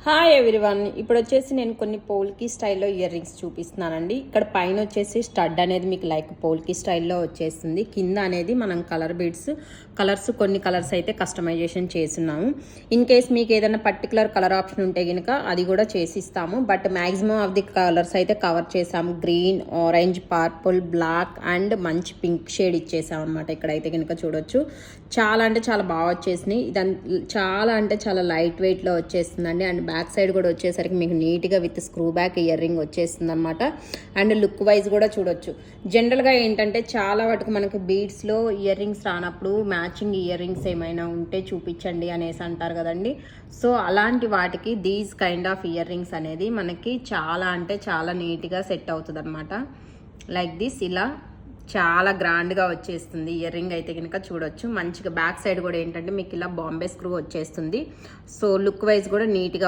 Hi everyone, ఇప్పుడు వచ్చేసి నేను కొన్ని పోల్కి స్టైల్లో ఇయర్ రింగ్స్ చూపిస్తున్నానండి. ఇక్కడ పైన వచ్చేసి స్టడ్ అనేది మీకు లైక్ పోల్కి స్టైల్లో వచ్చేస్తుంది. కింద అనేది మనం కలర్స్ కొన్ని కలర్స్ అయితే కస్టమైజేషన్ చేస్తున్నాము. ఇన్ కేస్ మీకు ఏదైనా పర్టికులర్ కలర్ ఆప్షన్ ఉంటే కనుక అది కూడా చేసిస్తాము. But maximum of the colours అయితే కవర్ చేసాము. Green, orange, purple, black and మంచి పింక్ షేడ్ ఇచ్చేసాం అనమాట. ఇక్కడైతే కనుక చూడొచ్చు, చాలా అంటే చాలా బాగా వచ్చేసినాయి. చాలా అంటే చాలా లైట్ వెయిట్లో వచ్చేస్తుందండి. అండ్ బ్యాక్ సైడ్ కూడా వచ్చేసరికి మీకు నీట్గా with screw back ear ring వచ్చేస్తుంది అనమాట. అండ్ లుక్ వైజ్ కూడా చూడొచ్చు. జనరల్గా ఏంటంటే చాలా వాటికి మనకి బీడ్స్లో ఇయర్ రింగ్స్ రానప్పుడు మ్యాచింగ్ ఇయర్ రింగ్స్ ఏమైనా ఉంటే చూపించండి అనేసి అంటారు కదండి. సో అలాంటి వాటికి these kind of ear rings అనేది మనకి చాలా అంటే చాలా నీట్గా సెట్ అవుతుంది అనమాట. లైక్ దిస్ ఇలా చాలా గ్రాండ్గా వచ్చేస్తుంది ఇయర్ రింగ్ అయితే కనుక చూడొచ్చు. మంచిగా బ్యాక్ సైడ్ కూడా ఏంటంటే మీకు ఇలా బాంబే స్క్రూ వచ్చేస్తుంది. సో లుక్ వైజ్ కూడా నీట్గా